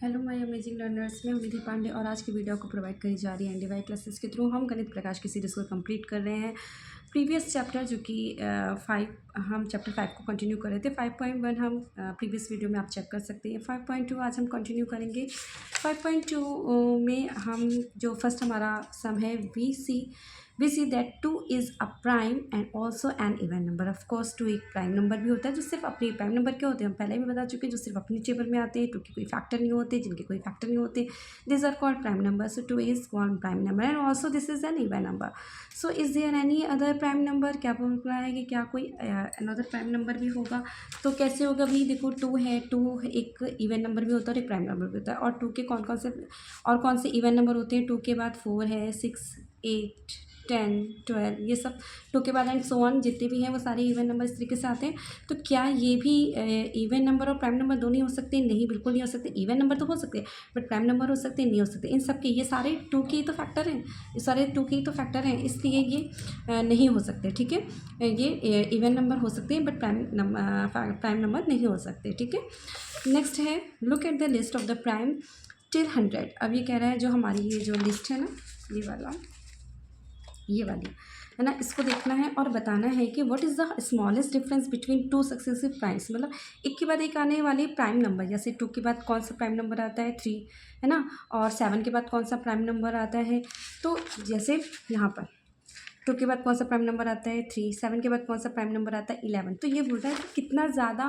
Hello my amazing learners, मैं हूं निधि पांडे और आज की वीडियो को प्रोवाइड करी जा रही है एनडीवाई क्लासेस के थ्रू। हम गणित प्रकाश की सीरीज़ को कंप्लीट कर रहे हैं। प्रीवियस चैप्टर जो कि 5, हम चैप्टर 5 को कंटिन्यू कर रहे थे। 5.1 हम प्रीवियस वीडियो में आप चेक कर सकते हैं। 5.2 आज हम कंटिन्यू करेंगे। 5.2 में हम जो फर्स्ट हमारा सम है we see that 2 is a prime and also an even number। Of course 2 एक प्राइम नंबर भी होता है जो सिर्फ अपने प्राइम नंबर के होते हैं, हम पहले भी बता चुके हैं, जो सिर्फ अपनी टेबल में आते हैं। 2 के कोई फैक्टर नहीं होते, जिनके कोई फैक्टर नहीं होते, this are called prime number. So 2 is called prime number and also this is an even number. So is there any other prime number? क्या बोलना है कि क्या कोई अनदर प्राइम नंबर भी होगा? तो कैसे होगा भाई? देखो 2 है, 2 एक इवन नंबर भी होता है और एक प्राइम नंबर भी होता है। और 2 के कौन से इवन नंबर होते हैं? 2 के बाद 4 है, 6, 8, 10, 12, ये सब 2 के बाद एंड सो ऑन जितने भी हैं वो सारे इवन नंबर इस तरीके से आते हैं। तो क्या ये भी इवन नंबर और प्राइम नंबर दोनों ही हो सकते हैं? नहीं, बिल्कुल नहीं हो सकते। इवन नंबर तो हो सकते हैं बट प्राइम नंबर हो सकते हैं नहीं हो सकते। इन सब के ये सारे 2 के ही तो फैक्टर हैं, ये सारे 2 के ही तो फैक्टर हैं, इसलिए ये नहीं हो सकते। ठीक है, ये इवन नंबर हो सकते हैं बट प्राइम नंबर नहीं हो सकते। ठीक है, नेक्स्ट है look at the list of the prime till 100। अब ये कह रहा है जो हमारी ये जो लिस्ट है ना, ये वाली है ना, इसको देखना है और बताना है कि what is the smallest difference between 2 successive primes. मतलब एक के बाद एक आने वाले प्राइम नंबर, जैसे 2 के बाद कौन सा प्राइम नंबर आता है? 3, है ना। और 7 के बाद कौन सा प्राइम नंबर आता है? तो जैसे यहाँ पर 2 के बाद कौन सा प्राइम नंबर आता है? 3। 7 के बाद कौन सा प्राइम नंबर आता है? 11। तो ये बोल रहा है कि कितना ज़्यादा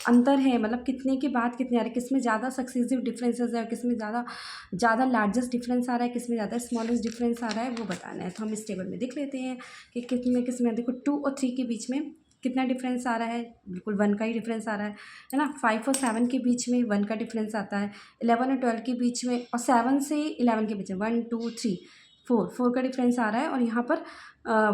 अंतर है, मतलब कितने के बाद कितने आ रहे हैं, किस में ज़्यादा सक्सेसिव डिफरेंसेस है और किस में ज़्यादा लार्जेस्ट डिफरेंस आ रहा है, किस में ज़्यादा स्मॉलेस्ट डिफरेंस आ रहा है, वो बताना है। तो हम इस टेबल में देख लेते हैं कि किस में देखो 2 और 3 के बीच में कितना डिफरेंस आ रहा है? बिल्कुल 1 का ही डिफरेंस आ रहा है ना। 5 और 7 के बीच में 1 का डिफरेंस आता है। 11 और 12 के बीच में और 7 से 11 के बीच में 1, 2, 3, 4 का डिफरेंस आ रहा है और यहाँ पर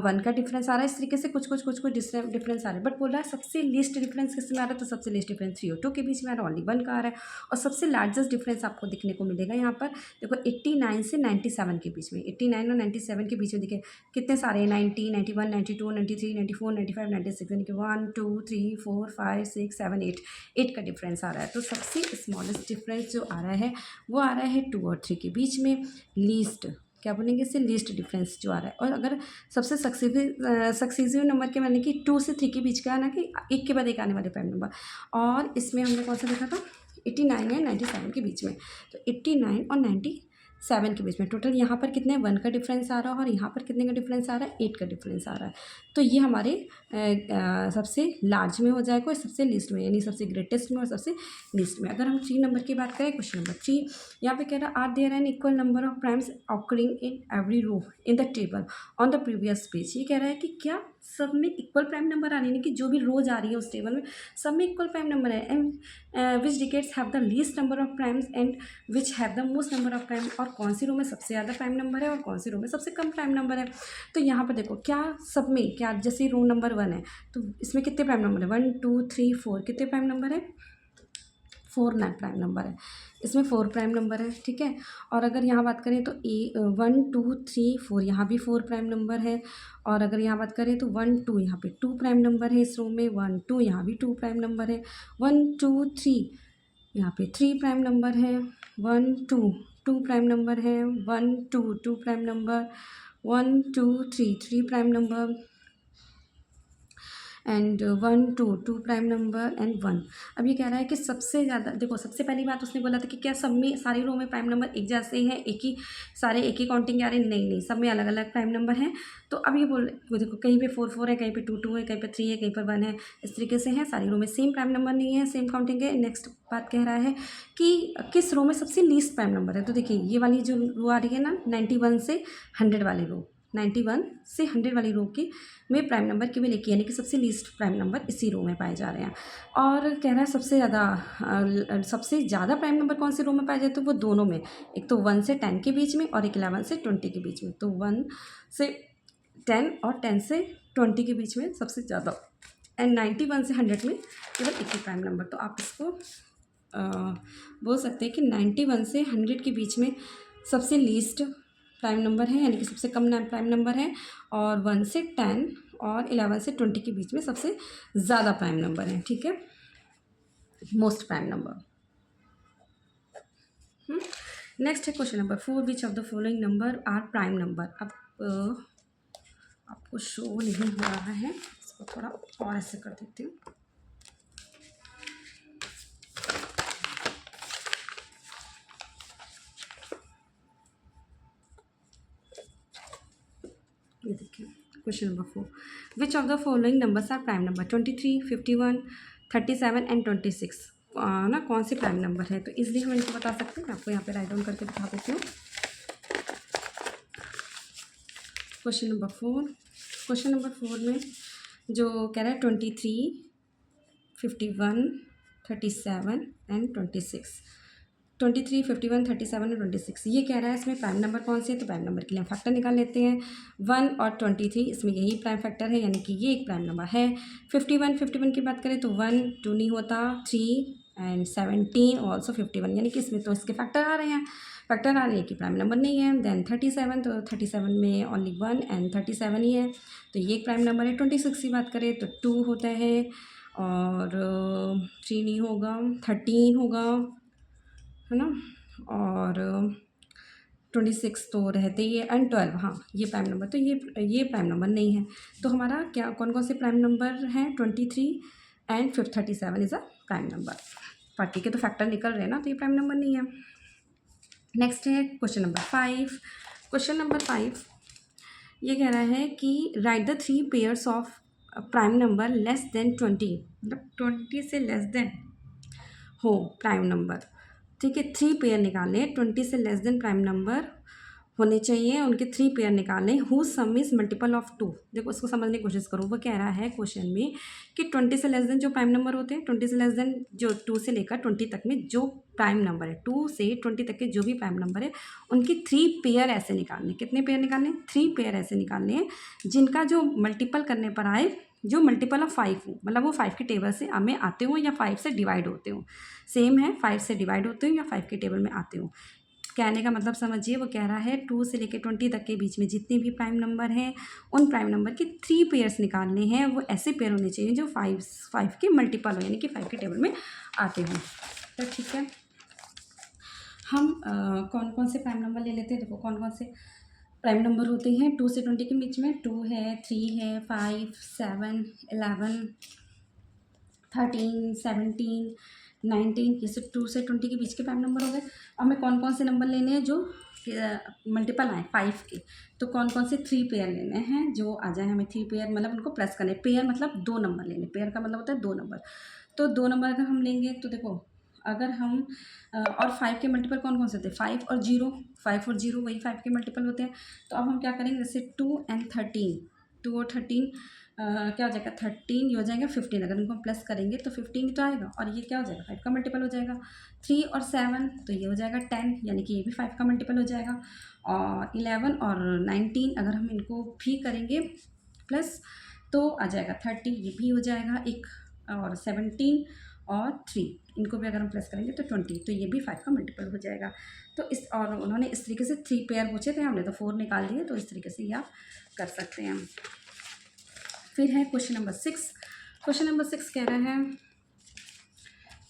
1 का डिफरेंस आ रहा है। इस तरीके से कुछ डिफरेंस आ रहा है। बट बोल रहा है सबसे लीस्ट डिफरेंस किस में आ रहा है? तो सबसे लीस्ट डिफरेंस 3 और 2 के बीच में आ रहा है, ओनली 1 का आ रहा है। और सबसे लार्जेस्ट डिफरेंस आपको दिखने को मिलेगा यहाँ पर देखो 89 से 97 के बीच में। 89 और 97 के बीच में देखिए कितने सारे हैं? 90, 91, 92, 93, 94, 95, 96, यानी कि 1, 2, 3, 4, 5, 6, 7, 8 का डिफरेंस आ रहा है। तो सबसे स्मॉलेस्ट डिफरेंस जो आ रहा है वो आ रहा है 2 और 3 के बीच में। लीस्ट क्या बोलेंगे? इससे लीस्ट डिफरेंस जो आ रहा है। और अगर सबसे सक्सेसिव नंबर के माने कि 2 से 3 के बीच का है ना, कि एक के बाद एक आने वाले प्राइम नंबर। और इसमें हमने कौन सा देखा था? 89 है 97 के बीच में। तो 89 और 97 के बीच में टोटल यहाँ पर कितने? 1 का डिफरेंस आ रहा है और यहाँ पर कितने का डिफरेंस आ रहा है? 8 का डिफरेंस आ रहा है। तो ये हमारे सबसे लार्ज में हो जाएगा और सबसे लीस्ट में, यानी सबसे ग्रेटेस्ट में और सबसे लीस्ट में। अगर हम 3 नंबर की बात करें, क्वेश्चन नंबर 3 यहाँ पे कह रहा है are there an equal number of primes occurring in every row in the table on the previous page. ये कह रहा है कि क्या सब में इक्वल प्राइम नंबर आ रही है, कि जो भी रोज आ रही है उस टेबल में सब में इक्वल प्राइम नंबर है। And which decades have the least number of primes and which have the most number of prime. और कौन सी रो में सबसे ज़्यादा प्राइम नंबर है और कौन सी रो में सबसे कम प्राइम नंबर है। तो यहाँ पर देखो क्या सब में, क्या जैसे रो नंबर 1 है तो इसमें कितने प्राइम नंबर है? 1, 2, 3, 4 कितने प्राइम नंबर है? 4 प्राइम नंबर है, इसमें 4 प्राइम नंबर है। ठीक है, और अगर यहाँ बात करें तो 1, 2, 3, 4 यहाँ भी 4 प्राइम नंबर है। और अगर यहाँ बात करें तो 1, 2 यहाँ पे 2 प्राइम नंबर है इस रो में। 1, 2 यहाँ भी 2 प्राइम नंबर है। 1, 2, 3 यहाँ पे 3 प्राइम नंबर है। 1, 2 2 प्राइम नंबर है। 1, 2 2 prime number. 1, 2, 3 prime number and 1, 2 2 prime number and 1। अब ये कह रहा है कि सबसे ज़्यादा देखो, सबसे पहली बात उसने बोला था कि क्या सब में सारी रो में प्राइम नंबर एक जैसे हैं, सारे एक ही काउंटिंग आ रहे हैं? नहीं, सब में अलग अलग प्राइम नंबर हैं। तो अब ये देखो कहीं पे 4 4 है, कहीं पे 2 2 है, कहीं पे 3 है, कहीं पर 1 है, इस तरीके से है। सारी रो में सेम प्राइम नंबर नहीं है, सेम काउंटिंग है। नेक्स्ट बात कह रहा है कि किस रो में सबसे लीस्ट प्राइम नंबर है। तो देखिए ये वाली जो रो आ रही है ना, 91 से 100 वाली रो, 91 से 100 वाली रो की में प्राइम नंबर केवल एक ही, यानी कि सबसे लीस्ट प्राइम नंबर इसी रो में पाए जा रहे हैं। और कह रहा है सबसे ज़्यादा प्राइम नंबर कौन सी रो में पाए जाते हैं? तो वो दोनों में, एक तो 1 से 10 के बीच में और एक 11 से 20 के बीच में। तो 1 से 10 और 10 से 20 के बीच में सबसे ज़्यादा, एंड 91 से 100 में केवल एक ही प्राइम नंबर। तो आप इसको बोल सकते हैं कि 91 से 100 के बीच में सबसे लीस्ट प्राइम नंबर है, यानी कि सबसे कम प्राइम नंबर है। और 1 से 10 और 11 से 20 के बीच में सबसे ज़्यादा प्राइम नंबर है। ठीक है, मोस्ट प्राइम नंबर। नेक्स्ट है question number 4, which of the following number are prime number. अब आपको शो नहीं हो रहा है, इसको थोड़ा और ऐसे कर देती हूँ। ये देखिए question number 4, which of the following numbers are prime number. 23, 51, 37 and 26 ना कौन से प्राइम नंबर है, तो इसलिए हम इनको बता सकते हैं। आपको यहाँ पे राइट डाउन करके बता देती हूँ। क्वेश्चन नंबर 4 में जो कह रहा है 23, 51, 37 एंड 26। 23, 51, 37 और 26 ये कह रहा है इसमें प्राइम नंबर कौन से है, तो प्राइम नंबर के लिए हम फैक्टर निकाल लेते हैं। 1 और 23 इसमें यही प्राइम फैक्टर है, यानी कि ये एक प्राइम नंबर है। 51 की बात करें तो 1 2 नहीं होता, 3 एंड 17 ऑल्सो 51, यानी कि इसमें तो इसके फैक्टर आ रहे हैं, कि प्राइम नंबर नहीं है। देन 37, तो 37 में ओनली 1 एंड 37 ही है, तो ये एक प्राइम नंबर है। 26 की बात करें तो 2 होता है और 3 नहीं होगा, 13 होगा, है ना, और 26 तो रहते ही है एंड 12, हाँ ये प्राइम नंबर, तो ये प्राइम नंबर नहीं है। तो हमारा क्या कौन कौन से प्राइम नंबर हैं, 23 and 37 is a prime number. Party के तो फैक्टर निकल रहे हैं ना, तो ये प्राइम नंबर नहीं है। नेक्स्ट है क्वेश्चन नंबर 5। क्वेश्चन नंबर 5 ये कह रहा है कि right the 3 pairs of prime number less than 20, मतलब 20 से लेस देन हो प्राइम नंबर। ठीक है, 3 पेयर निकालें, 20 से लेस देन प्राइम नंबर होने चाहिए, उनके 3 पेयर निकालें। Who some is multiple of 2। देखो उसको समझने की कोशिश करो। वो कह रहा है क्वेश्चन में कि 20 से लेस देन जो प्राइम नंबर होते हैं, 20 से लेस देन जो 2 से लेकर 20 तक में जो प्राइम नंबर है, 2 से 20 तक के जो भी प्राइम नंबर है उनके 3 पेयर ऐसे निकालने। कितने पेयर निकालने, 3 पेयर ऐसे निकालने हैं जिनका जो मल्टीपल करने पर आए, जो मल्टीपल ऑफ 5 हो, मतलब वो 5 के टेबल से हमें आते हो या 5 से डिवाइड होते हो। सेम है, 5 से डिवाइड होते हो या 5 के टेबल में आते हो। कहने का मतलब समझिए, वो कह रहा है 2 से लेकर 20 तक के बीच में जितने भी प्राइम नंबर हैं उन प्राइम नंबर के 3 पेयर्स निकालने हैं। वो ऐसे पेयर होने चाहिए जो 5 के मल्टीपल हो, यानी कि 5 के टेबल में आते हों। तो ठीक है, हम कौन कौन से प्राइम नंबर ले लेते हैं। देखो कौन कौन से प्राइम नंबर होते हैं 2 से 20 के बीच में। 2 है, 3 है, 5, 7, 11, 13, 17, 19, ये सब 2 से 20 के बीच के प्राइम नंबर हो गए। अब हमें कौन कौन से नंबर लेने हैं जो मल्टीपल आए 5 के, तो कौन कौन से 3 पेयर लेने हैं जो आ जाए हमें 3 पेयर, मतलब उनको प्लस करने। पेयर मतलब 2 नंबर लेने, पेयर का मतलब होता है 2 नंबर। तो 2 नंबर अगर हम लेंगे तो देखो, अगर हम और 5 के मल्टीपल कौन कौन से थे, 5 और 0, 5 और 0 वही 5 के मल्टीपल होते हैं। तो अब हम क्या करेंगे, जैसे 2 एंड 13, 2 और 13 क्या हो जाएगा, 13, ये हो जाएगा 15। अगर इनको हम प्लस करेंगे तो 15 तो आएगा, और ये क्या हो जाएगा, 5 का मल्टीपल हो जाएगा। 3 और 7 तो ये हो जाएगा 10, यानी कि ये भी 5 का मल्टीपल हो जाएगा। और 11 और 19 अगर हम इनको भी करेंगे प्लस तो आ जाएगा 30, ये भी हो जाएगा एक। और 17 और 3 इनको भी अगर हम प्लस करेंगे तो 20, तो ये भी 5 का मल्टीपल हो जाएगा। तो इस, और उन्होंने इस तरीके से 3 पेयर पूछे थे, हमने तो 4 निकाल दिए, तो इस तरीके से ये आप कर सकते हैं। फिर है क्वेश्चन नंबर 6। क्वेश्चन नंबर 6 कह रहा है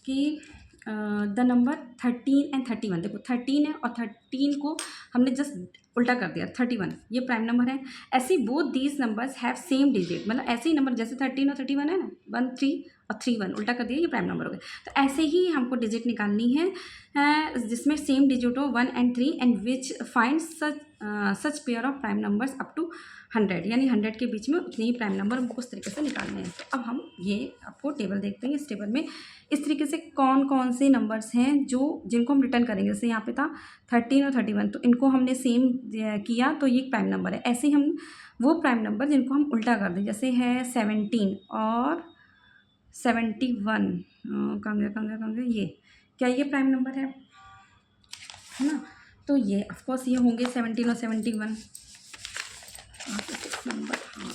कि द नंबर 13 एंड 31। देखो 13 है और 13 को हमने जस्ट उल्टा कर दिया, 31 ये प्राइम नंबर है। ऐसे both these numbers have same digit, मतलब ऐसे ही नंबर जैसे 13 और 31 है ना, 1 3 और 3 1 उल्टा कर दिया, ये प्राइम नंबर हो गए। तो ऐसे ही हमको डिजिट निकालनी है जिसमें सेम डिजिट हो 1 and 3 and which find such pair of prime numbers up to 100, यानी 100 के बीच में उतने ही प्राइम नंबर हमको उस तरीके से निकालने हैं। तो अब हम ये आपको टेबल देखते हैं। इस टेबल में इस तरीके से कौन कौन से नंबर्स हैं जो जिनको हम रिटर्न करेंगे। जैसे यहाँ पे था 13 और 31, तो इनको हमने सेम किया तो ये प्राइम नंबर है। ऐसे ही हम वो प्राइम नंबर जिनको हम उल्टा कर दें, जैसे है 17 और 71, कहाँ गया ये, क्या ये प्राइम नंबर है ना। तो ये ऑफकोर्स ये होंगे 17 और 71 नंबर। हाँ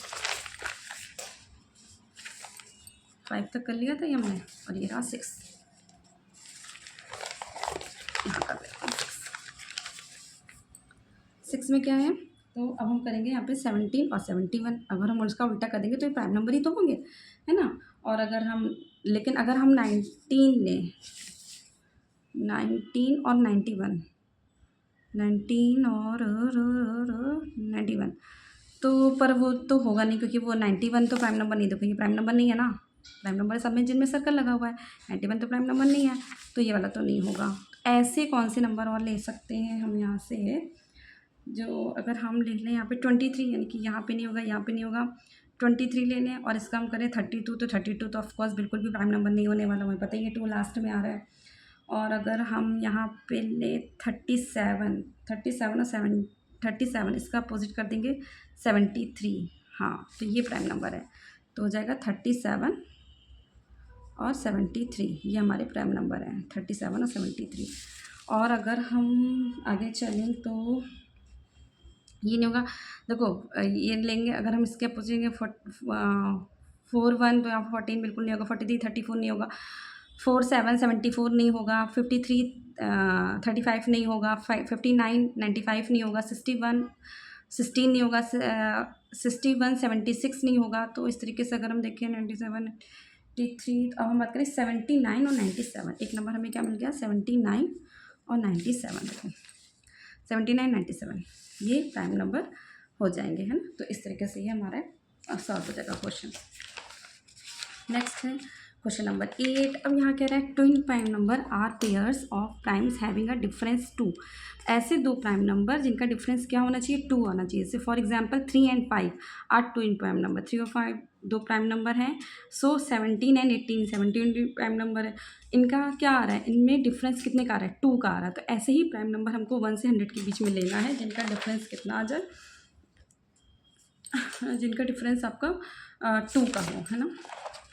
5 तक कर लिया था ये हमने, और ये रहा 6, यहाँ कर देते हैं 6 में क्या है। तो अब हम करेंगे यहाँ पे 17 और 71। अगर हम उसका उल्टा कर देंगे तो ये प्राइम नंबर ही तो होंगे, है ना। और अगर हम, लेकिन अगर हम 19 लें, 19 और 91, 19 और 91, तो पर वो तो होगा नहीं क्योंकि वो 91 तो प्राइम नंबर नहीं, देखो ये प्राइम नंबर नहीं है ना, प्राइम नंबर सब में जिनमें सर्कल लगा हुआ है, 91 तो प्राइम नंबर नहीं है, तो ये वाला तो नहीं होगा। ऐसे कौन से नंबर और ले सकते हैं हम यहाँ से, जो अगर हम लिख लें यहाँ पे 23, यानी कि यहाँ पे नहीं होगा, यहाँ पे नहीं होगा, 23 ले लें और इसका हम करें 32, तो 32 तो ऑफकोर्स बिल्कुल भी प्राइम नंबर नहीं होने वाला, हमें पता ही है 2 लास्ट में आ रहा है। और अगर हम यहाँ पे ले 37, 37 और 7, 37 इसका अपोजिट कर देंगे 73, हाँ तो ये प्राइम नंबर है, तो हो जाएगा 37 और 73, ये हमारे प्राइम नंबर हैं 37 और 73। और अगर हम आगे चलें तो ये नहीं होगा, देखो ये लेंगे अगर हम इसके पूछेंगे 41, तो यहाँ 14 बिल्कुल नहीं होगा, 43 34 नहीं होगा, 47 74 नहीं होगा, 53 35 नहीं होगा, 59 95 नहीं होगा, 61 16 नहीं होगा, 61 76 नहीं होगा। तो इस तरीके से अगर हम देखें 97 93, अब हम बात करें 79 और 97, एक नंबर हमें क्या मिल गया 79 और 97, देखो 79 97 ये प्राइम नंबर हो जाएंगे, है ना। तो इस तरीके से ये हमारा सॉल्व हो जाएगा क्वेश्चन। नेक्स्ट है क्वेश्चन नंबर 8। अब यहाँ कह रहा है twin prime number are pairs of primes having a difference 2, ऐसे दो प्राइम नंबर जिनका डिफरेंस क्या होना चाहिए 2 होना चाहिए। जैसे for example 3 and 5 are twin prime number, 3 और 5 दो प्राइम नंबर हैं। सो 17 एंड 18 17 प्राइम नंबर है, इनका क्या आ रहा है, इनमें डिफरेंस कितने का आ रहा है 2 का आ रहा है। तो ऐसे ही प्राइम नंबर हमको 1 से 100 के बीच में लेना है जिनका डिफरेंस कितना आ जाए, जिनका डिफरेंस आपका 2 का हो, है ना,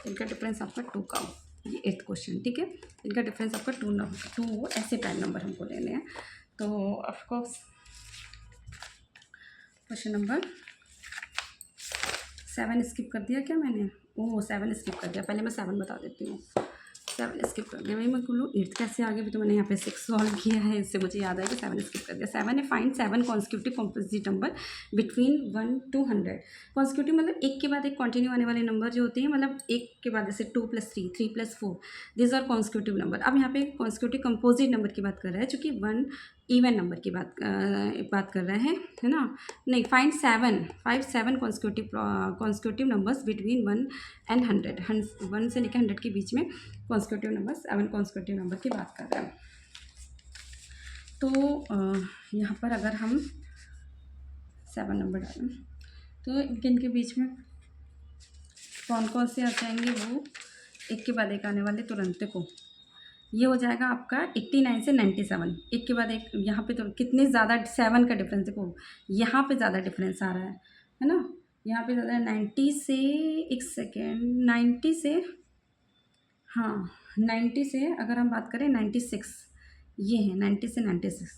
इनका डिफरेंस आपका 2 का हो। ये 8th क्वेश्चन, ठीक है, इनका डिफरेंस आपका 2 हो, ऐसे प्राइम नंबर हमको लेने हैं। तो ऑफकोर्स क्वेश्चन नंबर 7 स्किप कर दिया क्या मैंने, ओह 7 स्किप कर दिया, पहले मैं 7 बता देती हूँ। 7 स्किप कर दिया, मैं बोलूँ 8th कैसे आ गया, भी तो मैंने यहाँ पे 6 सॉल्व किया है, इससे मुझे याद आया कि 7 स्किप कर दिया। 7 है find 7 consecutive composite number between 1 to 100। Consecutive मतलब एक के बाद एक कंटिन्यू आने वाले नंबर जो होते हैं, मतलब एक के बाद जैसे 2 + 3 3 + 4, दिस आर कॉन्सिक्यूटिव नंबर। अब यहाँ पे कॉन्सिक्यूटिव कंपोजिट नंबर की बात कर रहा है, चूँकि 1 इवन नंबर की बात कर रहे हैं, है ना। नहीं, find 7 consecutive numbers between 1 and 100, 1 से लेकर 100 के बीच में कॉन्सिक्यूटिव नंबर 7 कॉन्सिक्यूटिव नंबर की बात कर रहे हैं। तो यहाँ पर अगर हम 7 नंबर डालें तो इनके बीच में कौन कौन से आ जाएंगे, वो एक के बाद एक आने वाले तुरंत को, ये हो जाएगा आपका 89 से 97, एक के बाद एक। यहाँ पे तो कितने ज़्यादा 7 का डिफरेंस, देखो यहाँ पे ज़्यादा डिफरेंस आ रहा है ना, यहाँ पे ज़्यादा 90 से, एक सेकेंड, 90 से, हाँ 90 से अगर हम बात करें 96, ये है 90 से 96,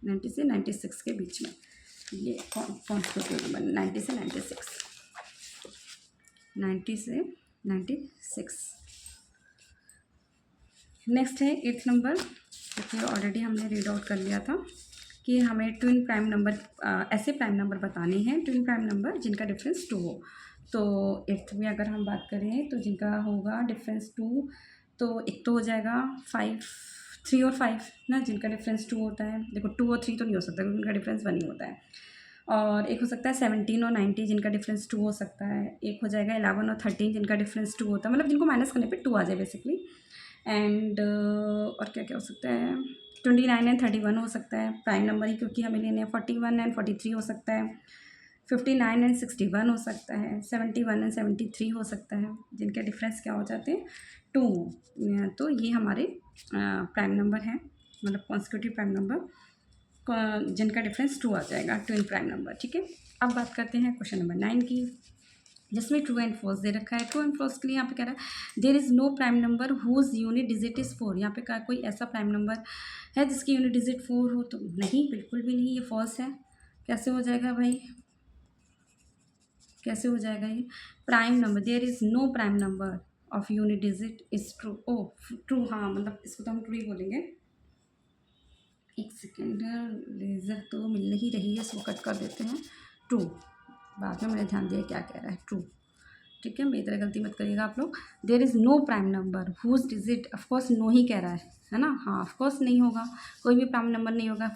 90 से 96 के बीच में ये कॉन्स्टिट्यूटिव नंबर 90 से 96, 90 से 96। नेक्स्ट है 8th नंबर, क्योंकि ऑलरेडी हमने रीड आउट कर लिया था कि हमें ट्विन प्राइम नंबर, ऐसे प्राइम नंबर बताने हैं, ट्विन प्राइम नंबर जिनका डिफरेंस 2 हो। तो 8th में अगर हम बात करें तो जिनका होगा डिफरेंस 2, तो एक तो हो जाएगा 3 और 5 ना, जिनका डिफरेंस 2 होता है। देखो 2 और 3 तो नहीं हो सकता क्योंकि उनका डिफरेंस 1 ही होता है। और एक हो सकता है 17 और 90 जिनका डिफरेंस 2 हो सकता है। एक हो जाएगा 11 और 13 जिनका डिफरेंस 2 होता है, मतलब जिनको माइनस करने पे 2 आ जाए बेसिकली। एंड और क्या क्या हो सकता है, 29 एंड 31 हो सकता है प्राइम नंबर ही, क्योंकि हमें लेने हैं। 41 एंड 43 हो सकता है, 59 एंड 61 हो सकता है, 71 एंड 73 हो सकता है, जिनके डिफरेंस क्या हो जाते हैं 2। तो ये हमारे प्राइम नंबर हैं, मतलब कॉन्सिक्यूटिव प्राइम नंबर जिनका डिफरेंस 2 आ जाएगा, ट्विन प्राइम नंबर, ठीक है। अब बात करते हैं क्वेश्चन नंबर 9 की, जिसमें ट्रू एंड फॉल्स दे रखा है। ट्रू एंड फॉल्स के लिए यहाँ पे कह रहा है there is no prime number whose unit digit is 4। यहाँ पे कहा कोई ऐसा प्राइम नंबर है जिसकी यूनिट डिजिट 4 हो, तो नहीं, बिल्कुल भी नहीं, ये फॉल्स है। कैसे हो जाएगा भाई, कैसे हो जाएगा ये prime number, there is no prime number of unit digit is true. Oh true, हाँ मतलब इसको तो हम ट्रू ही बोलेंगे। एक सेकेंड, लेज़र तो मिल नहीं रही है, इसको कट कर देते हैं। ट्रू, बाद में मैंने ध्यान दिया क्या कह रहा है, ट्रू ठीक है, मेरी तरह गलती मत करिएगा आप लोग। There is no prime number whose digit, of course no ही कह रहा है ना। हाँ, ऑफकोर्स नहीं होगा, कोई भी प्राइम नंबर नहीं होगा।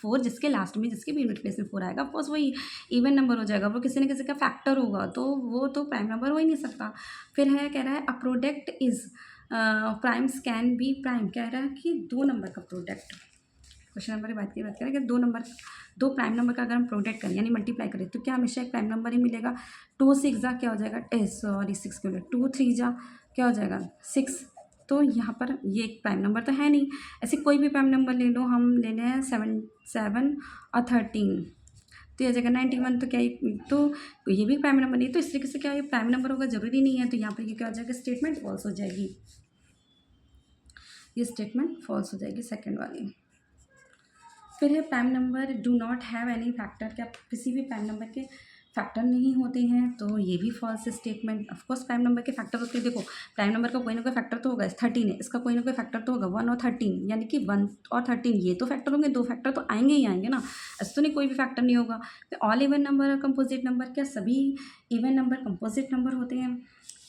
फोर जिसके लास्ट में, जिसके भी यूनिट प्लेस में फोर आएगा, ऑफकोर्स वही इवन नंबर हो जाएगा, वो किसी न किसी का फैक्टर होगा, तो वो तो प्राइम नंबर हो ही नहीं सकता। फिर है, कह रहा है a product is primes can be prime, कह रहा है कि दो नंबर का प्रोडक्ट, क्वेश्चन नंबर की बात करें कि दो प्राइम नंबर का अगर हम प्रोडक्ट करें यानी मल्टीप्लाई करें तो क्या हमेशा एक प्राइम नंबर ही मिलेगा। 2 6 जा क्या हो जाएगा, सॉरी 6 क्यों, 2 3 जा क्या हो जाएगा 6। तो यहाँ पर ये एक प्राइम नंबर तो है नहीं। ऐसे कोई भी प्राइम नंबर ले लो, हम ले लें 7 और 13, तो ये जगह 91, तो क्या तो ये भी प्राइम नंबर नहीं, तो इस तरीके से क्या ये प्राइम नंबर होगा ज़रूरी नहीं है। तो यहाँ पर ये क्या हो जाएगा, स्टेटमेंट फॉल्स हो जाएगी, ये स्टेटमेंट फॉल्स हो जाएगी सेकेंड वाली। फिर है prime number do not have any factor, क्या किसी भी प्राइम नंबर के फैक्टर नहीं होते हैं, तो ये भी false statement. Of course prime number के फैक्टर होते हैं, देखो प्राइम नंबर का कोई ना कोई फैक्टर तो होगा, 13 है, इसका कोई ना कोई फैक्टर तो होगा 1 और 13, यानी कि 1 और 13 ये तो फैक्टर होंगे, दो फैक्टर तो आएंगे ही आएंगे ना, ऐसा तो नहीं कोई भी फैक्टर नहीं होगा। फिर ऑल इवन नंबर और कंपोजिट नंबर, क्या सभी इवन नंबर कंपोजिट नंबर होते हैं,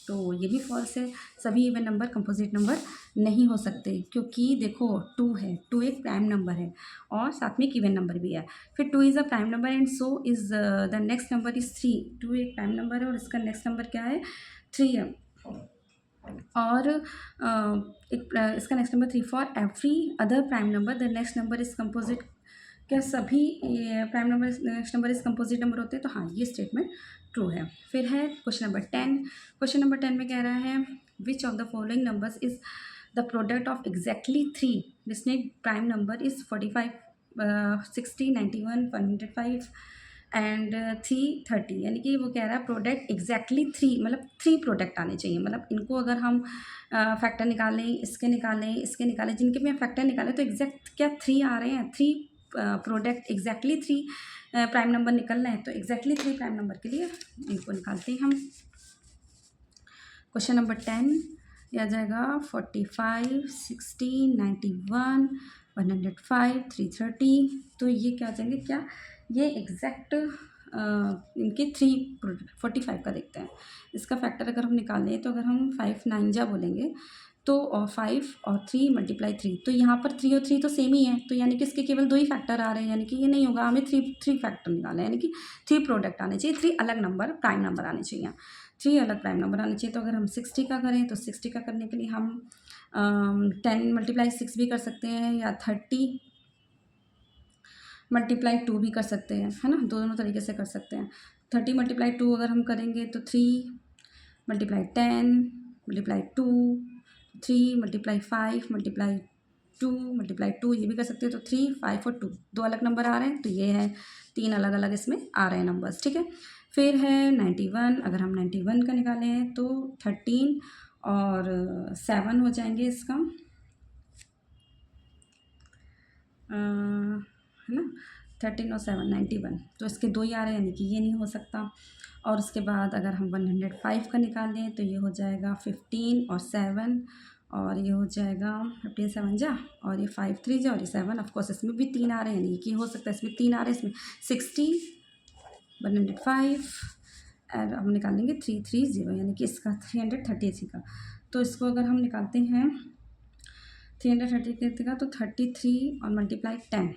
तो ये भी फॉल्स है, सभी इवन नंबर कंपोजिट नंबर नहीं हो सकते, क्योंकि देखो 2 है, 2 एक प्राइम नंबर है और साथ में एक इवन नंबर भी है। फिर 2 is a prime number and so is the next number is 3, 2 एक प्राइम नंबर है और इसका नेक्स्ट नंबर क्या है 3 है। और इसका next number 3, for every other prime number the next number is composite, क्या सभी prime number next number is composite number होते हैं, तो हाँ ये स्टेटमेंट ट्रू है। फिर है क्वेश्चन नंबर 10, क्वेश्चन नंबर 10 में कह रहा है विच of the following numbers is the product of exactly 3, जिसमें प्राइम नंबर इज़ 45 60 91 105 एंड 330, यानी कि वो कह रहा है प्रोडक्ट एग्जैक्टली 3, मतलब 3 प्रोडक्ट आने चाहिए, मतलब इनको अगर हम फैक्टर निकालें, इसके निकालें, जिनके भी हम फैक्टर निकालें तो एग्जैक्ट क्या 3 आ रहे हैं, 3 प्रोडक्ट एग्जैक्टली 3 प्राइम नंबर निकलना है, तो एग्जैक्टली 3 प्राइम नंबर के लिए इनको निकालते हैं हम। क्वेश्चन नंबर 10 यह आ जाएगा 45 60 91 105 330, तो ये क्या आ जाएंगे, क्या ये एग्जैक्ट इनके 3 45 का देखते हैं, इसका फैक्टर अगर हम निकालें तो अगर हम 5 9 जा बोलेंगे तो 5 और 3 मल्टीप्लाई 3, तो यहाँ पर 3 और 3 तो सेम ही है, तो यानी कि इसके केवल 2 ही फैक्टर आ रहे हैं, यानी कि ये नहीं होगा, हमें 3 फैक्टर निकालना है, यानी कि 3 प्रोडक्ट आने चाहिए, 3 अलग नंबर प्राइम नंबर आने चाहिए, 3 अलग प्राइम नंबर आने चाहिए। तो अगर हम 60 का करें तो 60 का करने के लिए हम 10 मल्टीप्लाई 6 भी कर सकते हैं, या 30 मल्टीप्लाई 2 भी कर सकते हैं, है ना, दोनों तरीके से कर सकते हैं। 30 मल्टीप्लाई 2 अगर हम करेंगे तो 3 multiply 10 multiply 2, 3 multiply 5 multiply 2 multiply 2, ये भी कर सकते हैं। तो 3 5 और 2 दो अलग नंबर आ रहे हैं, तो ये है 3 अलग अलग इसमें आ रहे हैं नंबर्स, ठीक है। फिर है 91, अगर हम 91 का निकालें तो 13 और 7 हो जाएंगे इसका, है ना, 13 और 7 91, तो इसके 2 ही आ रहे हैं, यानी कि ये नहीं हो सकता। और उसके बाद अगर हम 105 का निकालें तो ये हो जाएगा 15 और 7, और ये हो जाएगा 15 7 जा, और ये 5 3 जा, और ये 7, ऑफकोर्स इसमें भी 3 आ रहे हैं, यानी कि हो सकता है इसमें 3 आ रहे हैं, इसमें 60 105 और हम निकालेंगे 330, यानी कि इसका 330 का। तो इसको अगर हम निकालते हैं 330 का तो 33 और मल्टीप्लाई 10,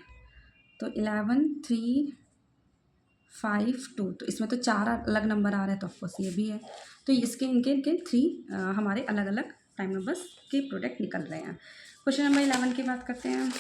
तो 11 3 5 2, तो इसमें तो 4 अलग नंबर आ रहे हैं, तो ऑफकोर्स ये भी है। तो इसके इनके 3 हमारे अलग अलग प्राइम नंबर्स के प्रोडक्ट निकल रहे हैं। क्वेश्चन नंबर 11 की बात करते हैं।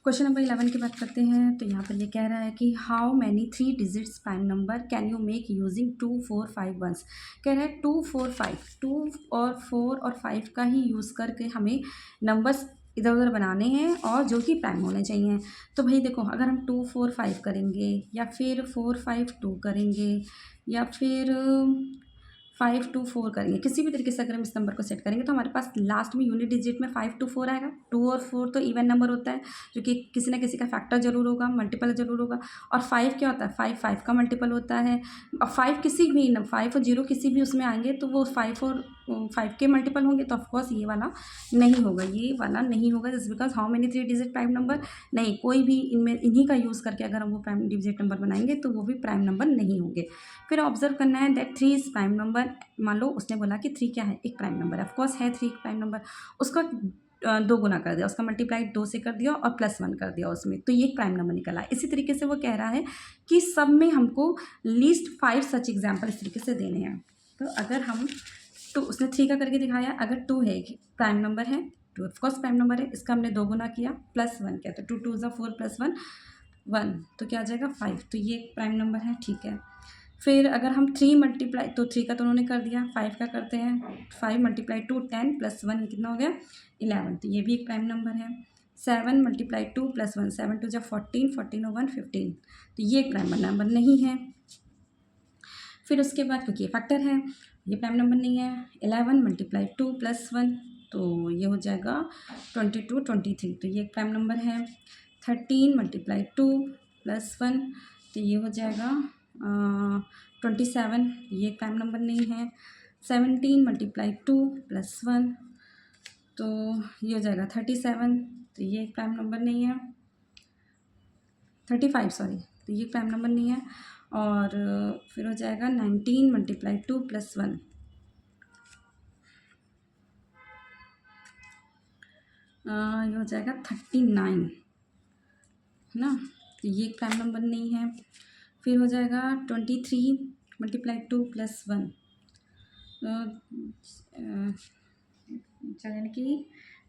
क्वेश्चन नंबर 11 की बात करते हैं, तो यहाँ पर ये कह रहा है कि how many 3 digits prime number can you make using 2 4 5 1। कह रहा है 2 4 5, 2 और 4 और 5 का ही यूज़ करके हमें नंबर्स इधर उधर बनाने हैं और जो कि प्राइम होने चाहिए। तो भाई देखो, अगर हम 2 4 5 करेंगे, या फिर 4 5 2 करेंगे, या फिर 5 2 4 करेंगे, किसी भी तरीके से अगर हम इस नंबर को सेट करेंगे तो हमारे पास लास्ट में यूनिट डिजिट में 5 2 4 आएगा। 2 और 4 तो इवन नंबर होता है, जो कि किसी ना किसी का फैक्टर जरूर होगा, मल्टीपल जरूर होगा। और 5 क्या होता है, 5 5 का मल्टीपल होता है। और 5 किसी भी 5 और 0 किसी भी उसमें आएंगे तो वो 5 और 5 के मल्टीपल होंगे तो ऑफकोर्स ये वाला नहीं होगा, ये वाला नहीं होगा। Just because how many 3 digit prime number, नहीं, कोई भी इनमें इन्हीं का यूज़ करके अगर हम वो प्राइम डिजिट नंबर बनाएंगे तो वो भी प्राइम नंबर नहीं होंगे। फिर ऑब्जर्व करना है दैट 3 इज़ प्राइम नंबर। मान लो उसने बोला कि 3 क्या है, एक प्राइम नंबर है, ऑफकोर्स है 3 एक प्राइम नंबर। उसका 2 गुना कर दिया, उसका मल्टीप्लाई 2 से कर दिया और +1 कर दिया उसमें, तो ये एक प्राइम नंबर निकला। इसी तरीके से वो कह रहा है कि सब में हमको लीस्ट 5 सच एग्जाम्पल इस तरीके से देने हैं। तो अगर हम तो उसने 3 का करके दिखाया, अगर 2 है, प्राइम नंबर है, 2 ऑफकोर्स प्राइम नंबर है, इसका हमने 2 गुना किया, +1 किया, तो 2 2 ज़ा 4 +1 1, तो क्या आ जाएगा 5, तो ये एक प्राइम नंबर है, ठीक है। फिर अगर हम 3 मल्टीप्लाई, तो 3 का तो उन्होंने कर दिया, 5 का करते हैं, 5 मल्टीप्लाई 2 10 +1 ये कितना हो गया 11, तो ये भी एक प्राइम नंबर है। 7 मल्टीप्लाई 2 +1 7 2 ज़ा 14 14 और 1 15, तो ये एक प्राइम नंबर नहीं है। फिर उसके बाद क्योंकि ये फैक्टर है, ये प्राइम नंबर नहीं है। 11 मल्टीप्लाई 2 +1, तो ये हो जाएगा 22 23, तो ये एक प्राइम नंबर है। 13 मल्टीप्लाई 2 +1, तो ये हो जाएगा 27, ये एक प्राइम नंबर नहीं है। 17 मल्टीप्लाई 2 +1, तो ये हो जाएगा 37, तो ये एक प्राइम नंबर नहीं है। 35 सॉरी, तो ये प्राइम नंबर नहीं है। और फिर हो जाएगा 19 मल्टीप्लाई 2 +1, ये हो जाएगा 39, है ना, तो ये एक प्राइम नंबर नहीं है। फिर हो जाएगा 23 मल्टीप्लाई 2 +1, यानी कि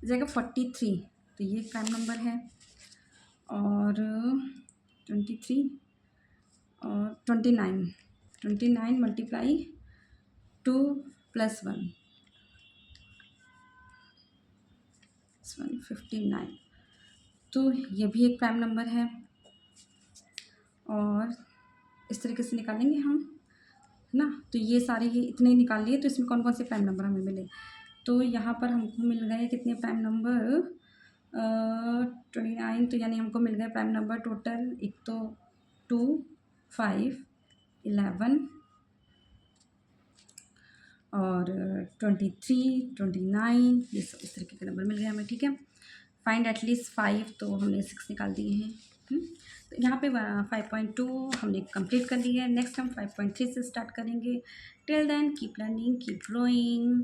हो जाएगा 43, तो ये एक प्राइम नंबर है। और 23 और 29 मल्टीप्लाई 2 +1 59, तो ये भी एक प्राइम नंबर है। और इस तरीके से निकालेंगे हम, है ना, तो ये सारे ये इतने निकाल लिए, तो इसमें कौन कौन से प्राइम नंबर हमें मिले, तो यहाँ पर हमको मिल गए कितने प्राइम नंबर, 29, तो यानी हमको मिल गए प्राइम नंबर टोटल, एक तो 2 5 11 और 23 29, ये सब इस तरीके के नंबर मिल गए हमें, ठीक है। फाइंड एटलीस्ट 5, तो हमने 6 निकाल दिए हैं। तो यहाँ पे 5.2 हमने कंप्लीट कर ली है। नेक्स्ट हम 5.3 से स्टार्ट करेंगे। Till then keep learning, keep growing.